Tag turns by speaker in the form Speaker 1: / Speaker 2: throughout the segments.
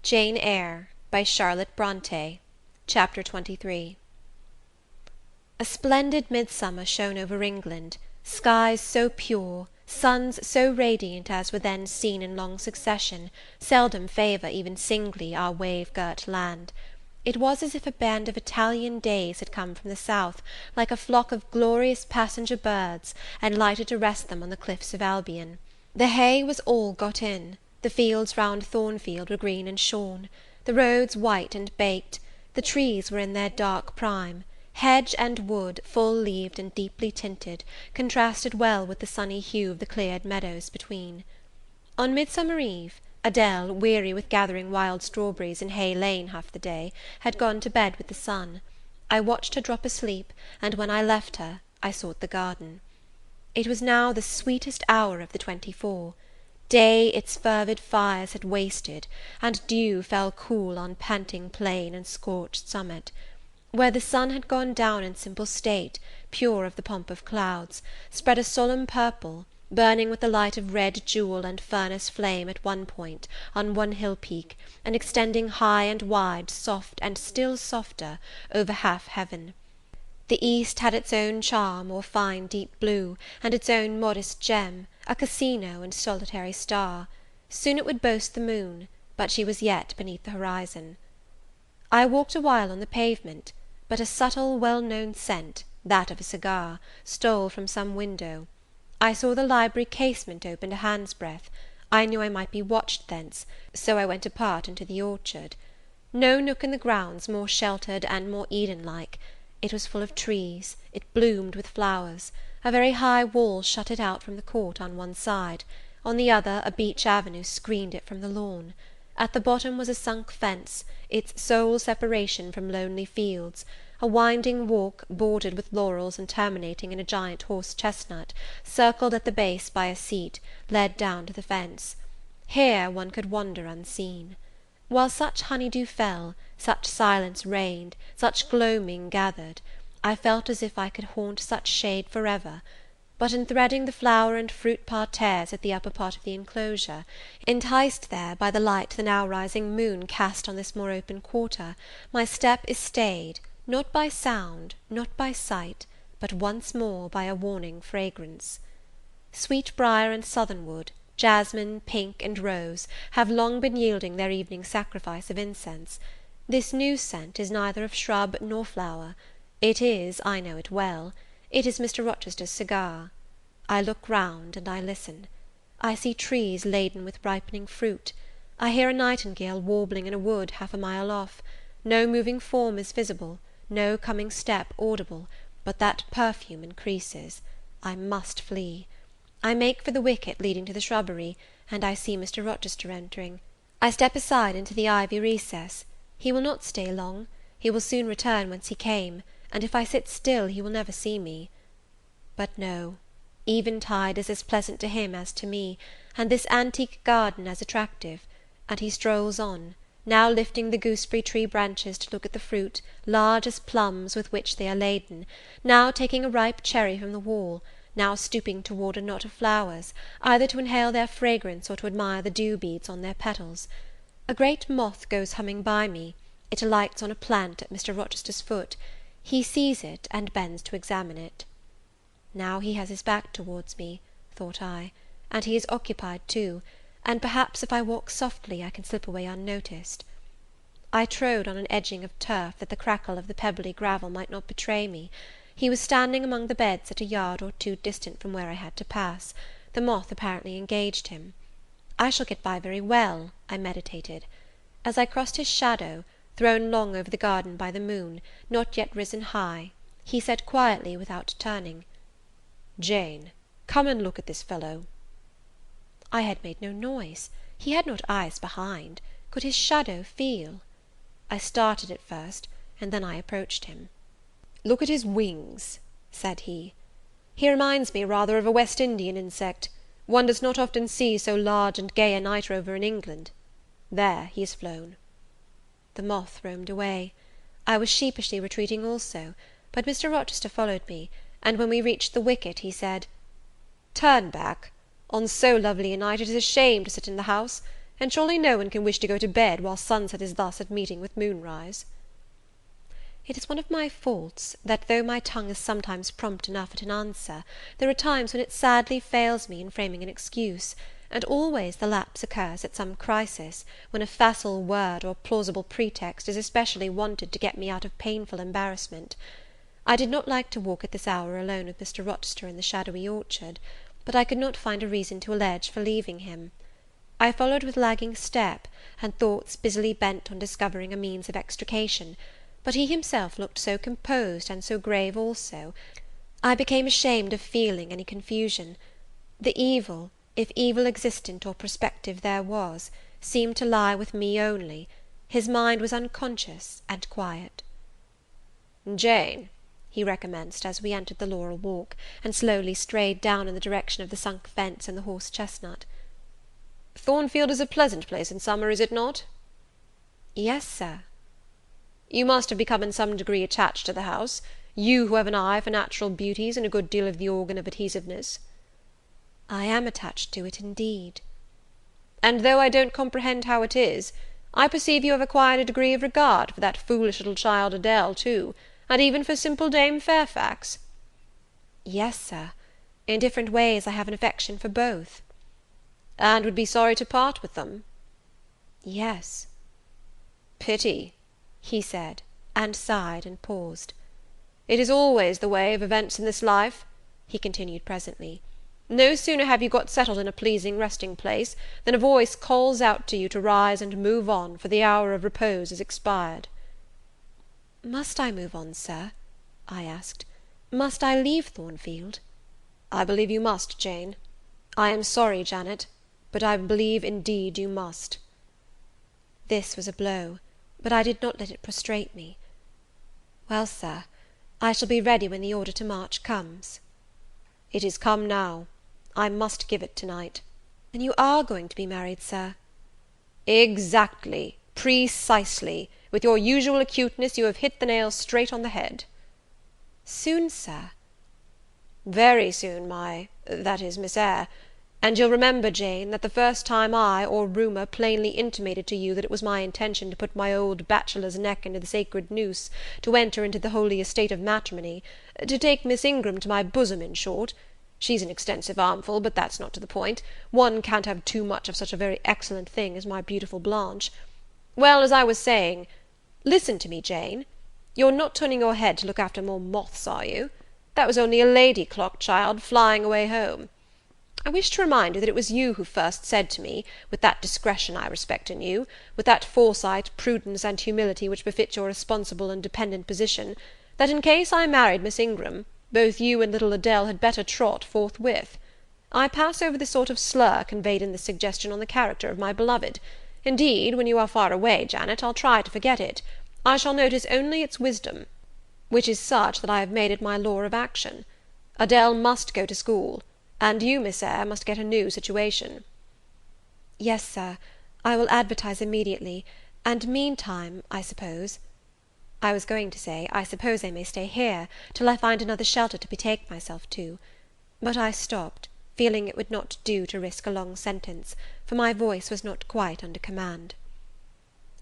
Speaker 1: Jane Eyre by Charlotte Bronte. Chapter 23. A splendid midsummer shone over England, skies so pure, suns so radiant as were then seen in long succession seldom favour even singly our wave-girt land. It was as if a band of Italian days had come from the south, like a flock of glorious passenger birds, and lighted to rest them on the cliffs of Albion. The hay was all got in, the fields round Thornfield were green and shorn, the roads white and baked, the trees were in their dark prime, hedge and wood, full-leaved and deeply tinted, contrasted well with the sunny hue of the cleared meadows between. On Midsummer Eve, Adele, weary with gathering wild strawberries in Hay Lane half the day, had gone to bed with the sun. I watched her drop asleep, and when I left her, I sought the garden. It was now the sweetest hour of the 24. Day its fervid fires had wasted, and dew fell cool on panting plain and scorched summit. Where the sun had gone down in simple state, pure of the pomp of clouds, spread a solemn purple, burning with the light of red jewel and furnace flame at one point, on one hill peak, and extending high and wide, soft and still softer, over half heaven. The east had its own charm, or fine deep blue, and its own modest gem, a casino and solitary star. Soon it would boast the moon, but she was yet beneath the horizon. I walked a while on the pavement, but a subtle, well-known scent, that of a cigar, stole from some window. I saw the library casement open a hand's breadth. I knew I might be watched thence, so I went apart into the orchard. No nook in the grounds more sheltered and more Eden-like. It was full of trees, it bloomed with flowers. A very high wall shut it out from the court on one side; on the other a beech avenue screened it from the lawn. At the bottom was a sunk fence, its sole separation from lonely fields, a winding walk, bordered with laurels and terminating in a giant horse-chestnut, circled at the base by a seat, led down to the fence. Here one could wander unseen. While such honey-dew fell, such silence reigned, such gloaming gathered, I felt as if I could haunt such shade forever. But in threading the flower and fruit parterres at the upper part of the enclosure, enticed there by the light the now rising moon cast on this more open quarter, my step is stayed, not by sound, not by sight, but once more by a warning fragrance. Sweetbriar and southernwood, jasmine, pink, and rose, have long been yielding their evening sacrifice of incense. This new scent is neither of shrub nor flower. It is, I know it well, it is Mr. Rochester's cigar. I look round, and I listen. I see trees laden with ripening fruit. I hear a nightingale warbling in a wood half a mile off. No moving form is visible, no coming step audible, but that perfume increases. I must flee. I make for the wicket leading to the shrubbery, and I see Mr. Rochester entering. I step aside into the ivy recess. He will not stay long. He will soon return whence he came, and if I sit still he will never see me. But no, eventide is as pleasant to him as to me, and this antique garden as attractive, and he strolls on, now lifting the gooseberry tree branches to look at the fruit, large as plums, with which they are laden, now taking a ripe cherry from the wall, now stooping toward a knot of flowers, either to inhale their fragrance or to admire the dew-beads on their petals. A great moth goes humming by me. It alights on a plant at Mr. Rochester's foot. He sees it, and bends to examine it. Now he has his back towards me, thought I, and he is occupied too, and perhaps if I walk softly I can slip away unnoticed. I trode on an edging of turf, that the crackle of the pebbly gravel might not betray me. He was standing among the beds at a yard or two distant from where I had to pass. The moth apparently engaged him. I shall get by very well, I meditated. As I crossed his shadow, thrown long over the garden by the moon, not yet risen high, he said quietly, without turning, "Jane, come and look at this fellow." I had made no noise. He had not eyes behind. Could his shadow feel? I started at first, and then I approached him. "Look at his wings," said he. "He reminds me rather of a West Indian insect. One does not often see so large and gay a night rover in England. There, he has flown." The moth roamed away. I was sheepishly retreating also, but Mr. Rochester followed me, and when we reached the wicket, he said, "Turn back. On so lovely a night it is a shame to sit in the house. and surely no one can wish to go to bed while sunset is thus at meeting with moonrise. It is one of my faults, that though my tongue is sometimes prompt enough at an answer, there are times when it sadly fails me in framing an excuse, and always the lapse occurs at some crisis, when a facile word or plausible pretext is especially wanted to get me out of painful embarrassment. I did not like to walk at this hour alone with Mr. Rochester in the shadowy orchard, but I could not find a reason to allege for leaving him. I followed with lagging step, and thoughts busily bent on discovering a means of extrication, but he himself looked so composed and so grave also, I became ashamed of feeling any confusion. The evil, if evil existent or prospective there was, seemed to lie with me only. His mind was unconscious and quiet. "Jane," he recommenced, as we entered the laurel walk, and slowly strayed down in the direction of the sunk fence and the horse chestnut, "Thornfield is a pleasant place in summer, is it not?" "Yes, Sir." "You must have become in some degree attached to the house, you who have an eye for natural beauties, and a good deal of the organ of adhesiveness." "I am attached to it, indeed." "And though I don't comprehend how it is, I perceive you have acquired a degree of regard for that foolish little child Adele, too, and even for simple Dame Fairfax." "Yes, Sir, in different ways I have an affection for both." "And would be sorry to part with them?" "Yes." "Pity," he said, and sighed and paused. "It is always the way of events in this life," he continued presently. "No sooner have you got settled in a pleasing resting place, than a voice calls out to you to rise and move on, for the hour of repose is expired." "Must I move on, Sir?" I asked. "Must I leave Thornfield?" "I believe you must, Jane. I am sorry, Janet, but I believe indeed you must." This was a blow, but I did not let it prostrate me. "Well, Sir, I shall be ready when the order to march comes." "It is come now. I must give it tonight." "Then you are going to be married, Sir?" "Exactly, precisely. With your usual acuteness, you have hit the nail straight on the head." "Soon, Sir?" "Very soon, that is, Miss Eyre. And you'll remember, Jane, that the first time I, or rumour, plainly intimated to you that it was my intention to put my old bachelor's neck into the sacred noose, to enter into the holy estate of matrimony, to take Miss Ingram to my bosom, in short, she's an extensive armful, but that's not to the point, one can't have too much of such a very excellent thing as my beautiful Blanche. Well, as I was saying, listen to me, Jane. You're not turning your head to look after more moths, are you? That was only a lady clock, child, flying away home. I wish to remind you that it was you who first said to me, with that discretion I respect in you, with that foresight, prudence, and humility which befit your responsible and dependent position, that in case I married Miss Ingram, both you and little Adele had better trot forthwith. I pass over the sort of slur conveyed in this suggestion on the character of my beloved. Indeed, when you are far away, Janet, I'll try to forget it. I shall notice only its wisdom, which is such that I have made it my law of action. Adele must go to school, and you, Miss Eyre, must get a new situation." "Yes, Sir, I will advertise immediately, and meantime, I suppose I was going to say, I suppose I may stay here, till I find another shelter to betake myself to; but I stopped, feeling it would not do to risk a long sentence, for my voice was not quite under command.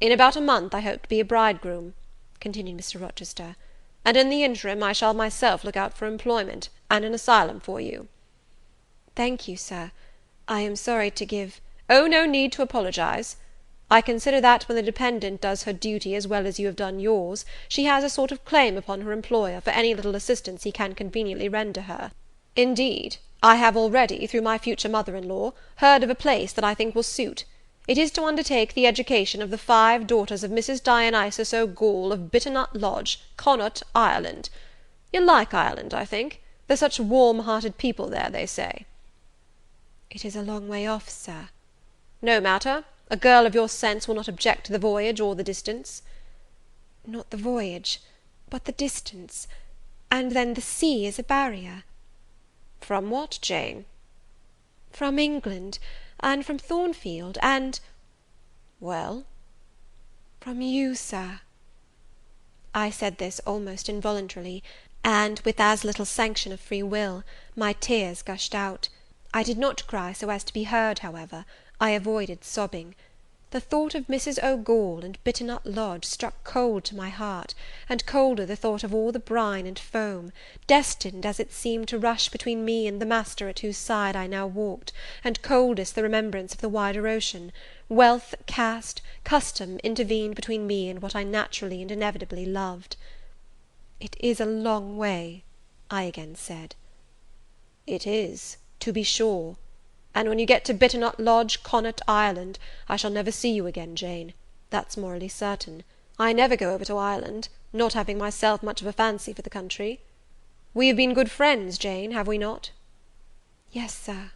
Speaker 1: "In about a month I hope to be a bridegroom," continued Mr. Rochester, "and in the interim I shall myself look out for employment, and an asylum for you." "Thank you, Sir. I am sorry to give—" "Oh, no need to apologize. I consider that when the dependent does her duty as well as you have done yours, she has a sort of claim upon her employer for any little assistance he can conveniently render her. Indeed, I have already, through my future mother-in-law, heard of a place that I think will suit. It is to undertake the education of the 5 daughters of Mrs. Dionysus O'Gall of Bitternut Lodge, Connaught, Ireland. You'll like Ireland, I think. They're such warm-hearted people there, they say." "It is a long way off, Sir." "No matter. A girl of your sense will not object to the voyage or the distance." "Not the voyage, but the distance. And then the sea is a barrier." "From what, Jane?" "From England, and from Thornfield, and—" "Well?" "From you, Sir." I said this almost involuntarily, and, with as little sanction of free will, my tears gushed out. I did not cry so as to be heard, however. I avoided sobbing. The thought of Mrs. O'Gall and Bitternut Lodge struck cold to my heart, and colder the thought of all the brine and foam, destined, as it seemed, to rush between me and the master at whose side I now walked, and coldest the remembrance of the wider ocean. Wealth, caste, custom intervened between me and what I naturally and inevitably loved. "It is a long way," I again said. "It is, to be sure. And when you get to Bitternut Lodge, Connaught Island, I shall never see you again, Jane. That's morally certain. I never go over to Ireland, not having myself much of a fancy for the country. We have been good friends, Jane, have we not?" "Yes, sir."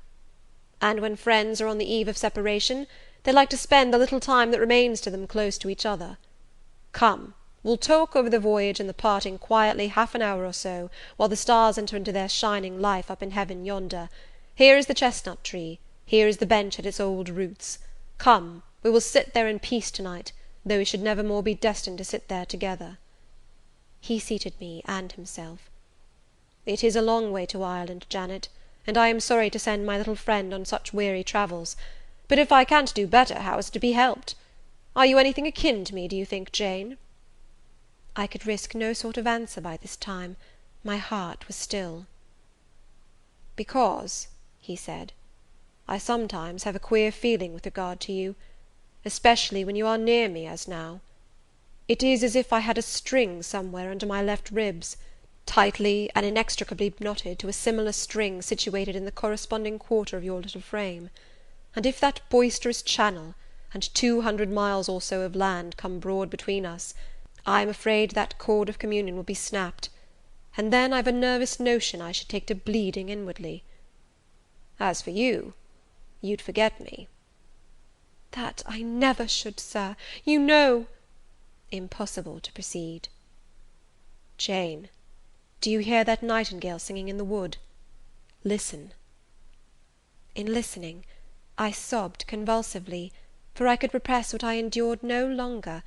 Speaker 1: "And when friends are on the eve of separation, they like to spend the little time that remains to them close to each other. Come, we'll talk over the voyage and the parting quietly half an hour or so, while the stars enter into their shining life up in heaven yonder. Here is the chestnut tree, here is the bench at its old roots. Come, we will sit there in peace tonight, though we should never more be destined to sit there together." He seated me and himself. "It is a long way to Ireland, Janet, and I am sorry to send my little friend on such weary travels; but if I can't do better, how is it to be helped? Are you anything akin to me, do you think, Jane?" I could risk no sort of answer by this time. My heart was still. "Because," he said, "I sometimes have a queer feeling with regard to you, especially when you are near me, as now. It is as if I had a string somewhere under my left ribs, tightly and inextricably knotted to a similar string situated in the corresponding quarter of your little frame; and if that boisterous channel, and 200 miles or so of land, come broad between us, I am afraid that cord of communion will be snapped, and then I've a nervous notion I should take to bleeding inwardly. As for you, you'd forget me." "That I never should, sir, you know—" Impossible to proceed. "Jane, do you hear that nightingale singing in the wood? Listen." In listening, I sobbed convulsively, for I could repress what I endured no longer.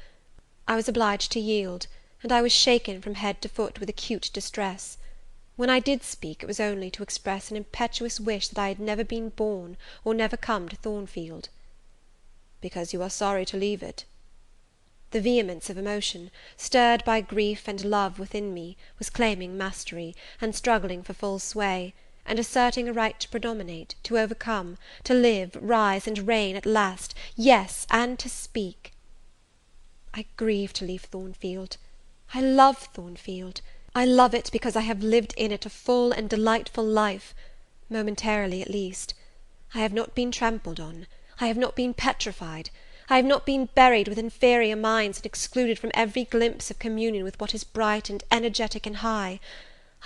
Speaker 1: I was obliged to yield, and I was shaken from head to foot with acute distress. When I did speak, it was only to express an impetuous wish that I had never been born, or never come to Thornfield. "Because you are sorry to leave it?" The vehemence of emotion, stirred by grief and love within me, was claiming mastery, and struggling for full sway, and asserting a right to predominate, to overcome, to live, rise, and reign at last, yes, and to speak. I grieve to leave Thornfield. I love Thornfield. I love it because I have lived in it a full and delightful life, momentarily at least. I have not been trampled on. I have not been petrified. I have not been buried with inferior minds and excluded from every glimpse of communion with what is bright and energetic and high.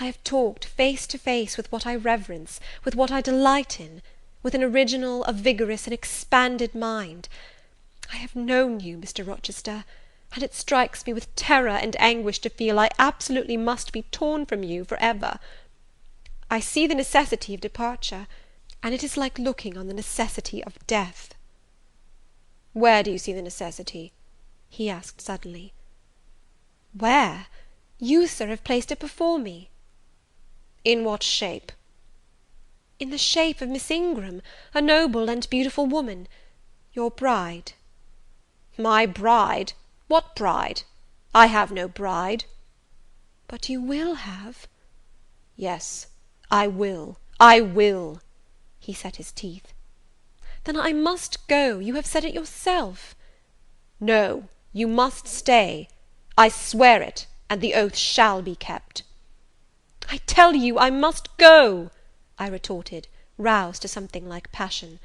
Speaker 1: I have talked face to face with what I reverence, with what I delight in, with an original, a vigorous, an expanded mind. I have known you, Mr. Rochester, and it strikes me with terror and anguish to feel I absolutely must be torn from you for ever. I see the necessity of departure, and it is like looking on the necessity of death." "Where do you see the necessity?" he asked suddenly. "Where? You, sir, have placed it before me." "In what shape?" "In the shape of Miss Ingram, a noble and beautiful woman, your bride." "My bride? What bride? I have no bride." "But you will have." "Yes, I will, I will." He set his teeth. "Then I must go. You have said it yourself." "No, you must stay. I swear it, and the oath shall be kept." "I tell you I must go," I retorted, roused to something like passion.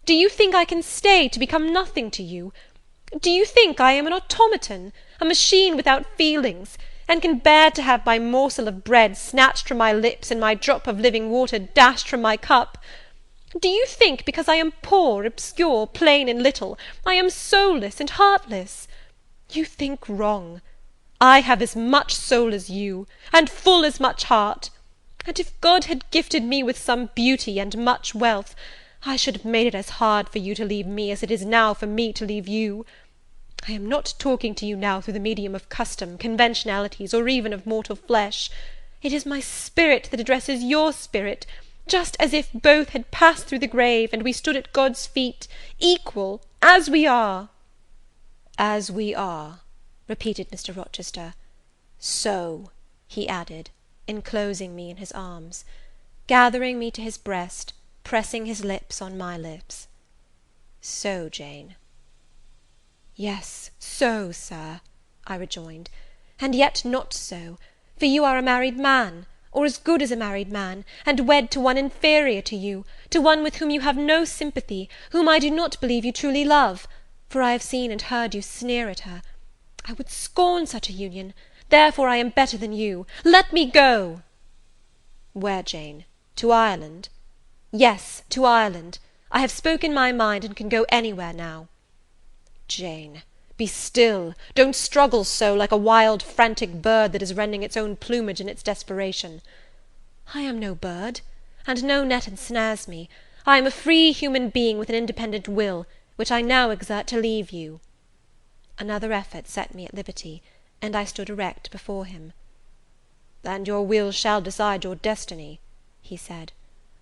Speaker 1: "Do you think I can stay to become nothing to you? Do you think I am an automaton, a machine without feelings, and can bear to have my morsel of bread snatched from my lips and my drop of living water dashed from my cup? Do you think, because I am poor, obscure, plain, and little, I am soulless and heartless? You think wrong. I have as much soul as you, and full as much heart; and if God had gifted me with some beauty and much wealth, I should have made it as hard for you to leave me as it is now for me to leave you. I am not talking to you now through the medium of custom, conventionalities, or even of mortal flesh. It is my spirit that addresses your spirit, just as if both had passed through the grave, and we stood at God's feet, equal, as we are." "As we are," repeated Mr. Rochester. "So," he added, enclosing me in his arms, gathering me to his breast, pressing his lips on my lips. "So, Jane." "Yes, so, Sir," I rejoined, "and yet not so; for you are a married man, or as good as a married man, and wed to one inferior to you, to one with whom you have no sympathy, whom I do not believe you truly love, for I have seen and heard you sneer at her. I would scorn such a union, therefore I am better than you. Let me go." "Where, Jane? To Ireland?" "Yes, to Ireland. I have spoken my mind, and can go anywhere now." "Jane, be still! Don't struggle so, like a wild frantic bird that is rending its own plumage in its desperation." "I am no bird, and no net ensnares me. I am a free human being with an independent will, which I now exert to leave you." Another effort set me at liberty, and I stood erect before him. "And your will shall decide your destiny," he said.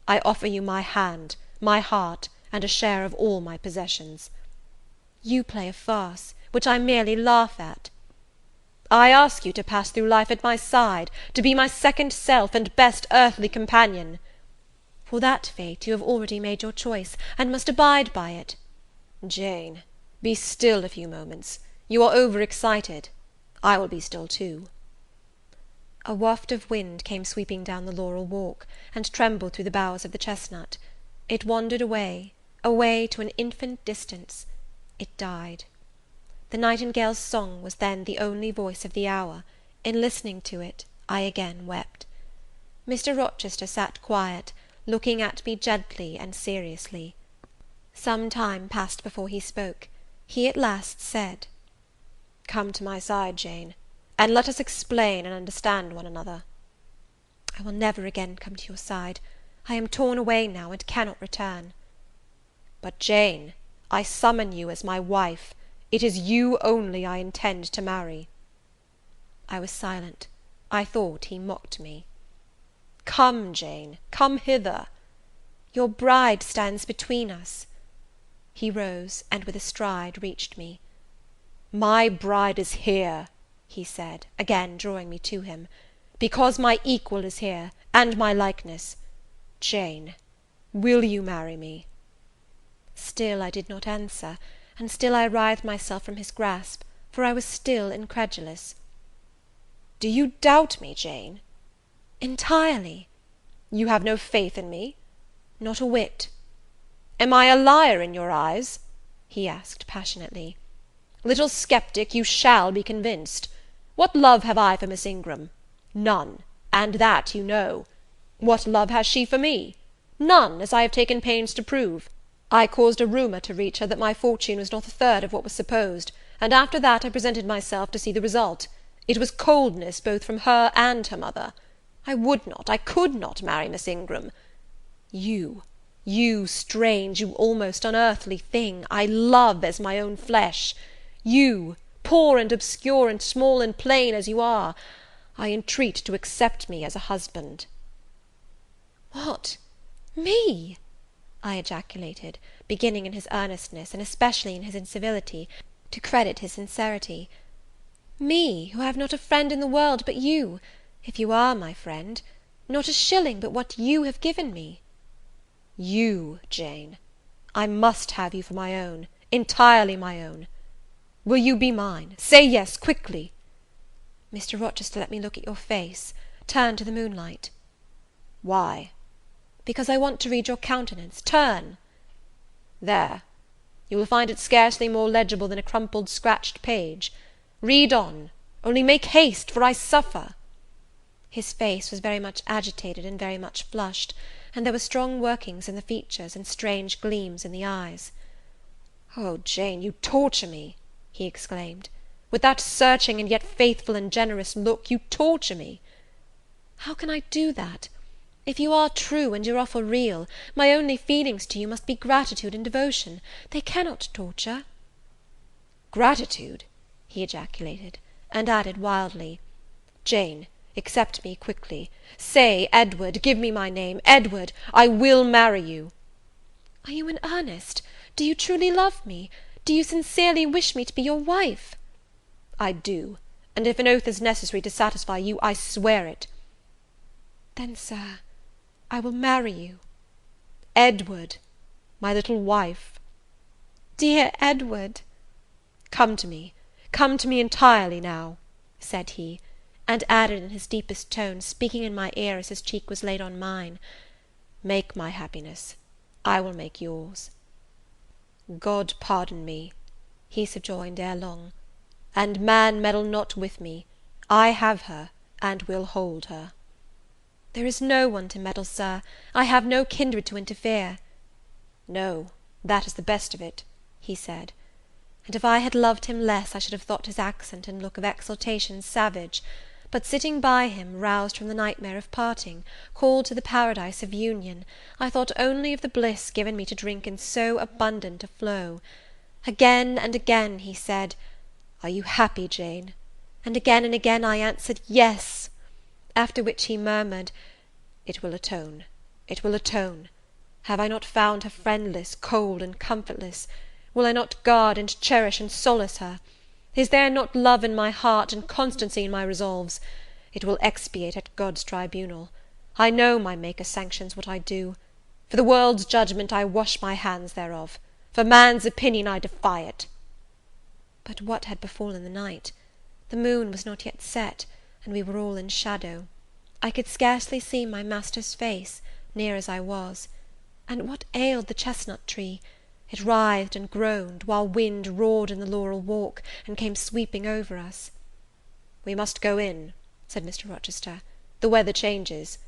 Speaker 1: "I offer you my hand, my heart, and a share of all my possessions." "You play a farce, which I merely laugh at." "I ask you to pass through life at my side, to be my second self, and best earthly companion." "For that fate you have already made your choice, and must abide by it." "Jane, be still a few moments. You are over excited. I will be still too." A waft of wind came sweeping down the laurel walk, and trembled through the boughs of the chestnut. It wandered away, away to an infinite distance. It died. The nightingale's song was then the only voice of the hour. In listening to it, I again wept. Mr. Rochester sat quiet, looking at me gently and seriously. Some time passed before he spoke. He at last said, "Come to my side, Jane, and let us explain and understand one another." "I will never again come to your side. I am torn away now, and cannot return." "But, Jane, I summon you as my wife. It is you only I intend to marry." I was silent. I thought he mocked me. "Come, Jane, come hither." "Your bride stands between us." He rose, and with a stride reached me. "My bride is here," he said, again drawing me to him, "because my equal is here, and my likeness. Jane, will you marry me?" Still I did not answer, and still I writhed myself from his grasp, for I was still incredulous. "Do you doubt me, Jane?" "Entirely." "You have no faith in me?" "Not a whit." "Am I a liar in your eyes?" he asked passionately. "Little sceptic, you shall be convinced. What love have I for Miss Ingram? None, and that you know. What love has she for me? None, as I have taken pains to prove. I caused a rumour to reach her that my fortune was not a third of what was supposed, and after that I presented myself to see the result. It was coldness both from her and her mother. I would not, I could not marry Miss Ingram. You strange, you almost unearthly thing, I love as my own flesh. You, poor and obscure and small and plain as you are, I entreat to accept me as a husband." "What, me?" I ejaculated, beginning in his earnestness, and especially in his incivility, to credit his sincerity. "Me, who have not a friend in the world but you, if you are my friend, not a shilling but what you have given me." "You, Jane. I must have you for my own, entirely my own. Will you be mine? Say yes, quickly." "Mr. Rochester, let me look at your face. Turn to the moonlight." "Why?" "Because I want to read your countenance. Turn." "There. You will find it scarcely more legible than a crumpled, scratched page. Read on, only make haste, for I suffer." His face was very much agitated and very much flushed, and there were strong workings in the features, and strange gleams in the eyes. "Oh, Jane, you torture me!" he exclaimed. "With that searching and yet faithful and generous look, you torture me." "How can I do that? If you are true, and your offer real, my only feelings to you must be gratitude and devotion. They cannot torture." "Gratitude!" he ejaculated, and added wildly, "Jane, Accept me quickly. Say, Edward, give me my name, Edward, I will marry you." "Are you in earnest? Do you truly love me? Do you sincerely wish me to be your wife?" "I do, and if an oath is necessary to satisfy you, I swear it." "Then, Sir, I will marry you." "Edward, my little wife." "Dear Edward!" Come to me entirely now," said he, and added in his deepest tone, speaking in my ear as his cheek was laid on mine, "Make my happiness, I will make yours." "God pardon me," he subjoined ere long, "and man meddle not with me, I have her, and will hold her." "There is no one to meddle, Sir, I have no kindred to interfere." "No, that is the best of it," he said; and if I had loved him less, I should have thought his accent and look of exultation savage; but sitting by him, roused from the nightmare of parting, called to the paradise of union, I thought only of the bliss given me to drink in so abundant a flow. Again and again he said, "Are you happy, Jane?" and again I answered, "Yes." After which he murmured, "It will atone, it will atone. Have I not found her friendless, cold, and comfortless? Will I not guard, and cherish, and solace her? Is there not love in my heart, and constancy in my resolves? It will expiate at God's tribunal. I know my Maker sanctions what I do. For the world's judgment I wash my hands thereof. For man's opinion I defy it." But what had befallen the night? The moon was not yet set, and we were all in shadow. I could scarcely see my master's face, near as I was. And what ailed the chestnut tree? It writhed and groaned, while wind roared in the laurel walk, and came sweeping over us. "We must go in," said Mr. Rochester; "the weather changes.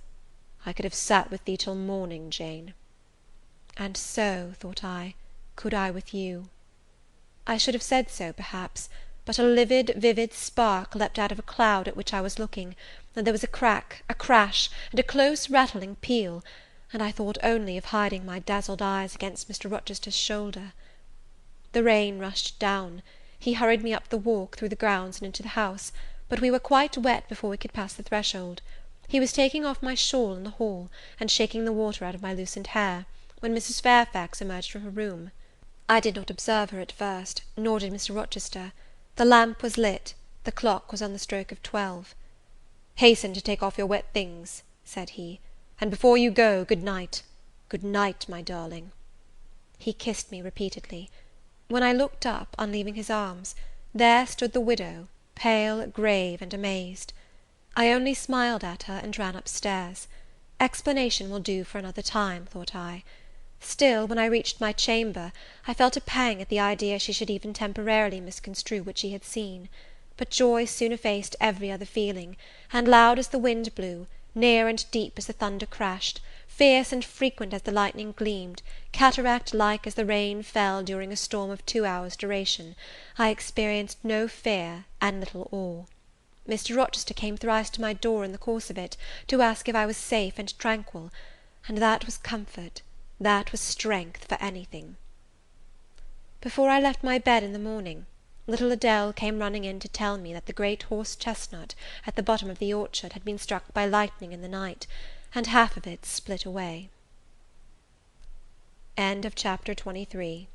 Speaker 1: I could have sat with thee till morning, Jane." And so, thought I, could I with you. I should have said so, perhaps, but a livid, vivid spark leapt out of a cloud at which I was looking, and there was a crack, a crash, and a close rattling peal, and I thought only of hiding my dazzled eyes against Mr. Rochester's shoulder. The rain rushed down. He hurried me up the walk, through the grounds, and into the house, but we were quite wet before we could pass the threshold. He was taking off my shawl in the hall, and shaking the water out of my loosened hair, when Mrs. Fairfax emerged from her room. I did not observe her at first, nor did Mr. Rochester. The lamp was lit, the clock was on the stroke of 12. "Hasten to take off your wet things," said he, "and before you go, good night. Good night, my darling." He kissed me repeatedly. When I looked up, on leaving his arms, there stood the widow, pale, grave, and amazed. I only smiled at her, and ran up stairs. Explanation will do for another time, thought I. Still, when I reached my chamber, I felt a pang at the idea she should even temporarily misconstrue what she had seen; but joy soon effaced every other feeling, and loud as the wind blew, near and deep as the thunder crashed, fierce and frequent as the lightning gleamed, cataract-like as the rain fell during a storm of 2 hours' duration, I experienced no fear and little awe. Mr. Rochester came thrice to my door in the course of it, to ask if I was safe and tranquil, and that was comfort, that was strength for anything. Before I left my bed in the morning, little Adele came running in to tell me that the great horse chestnut at the bottom of the orchard had been struck by lightning in the night, and half of it split away. Chapter 24.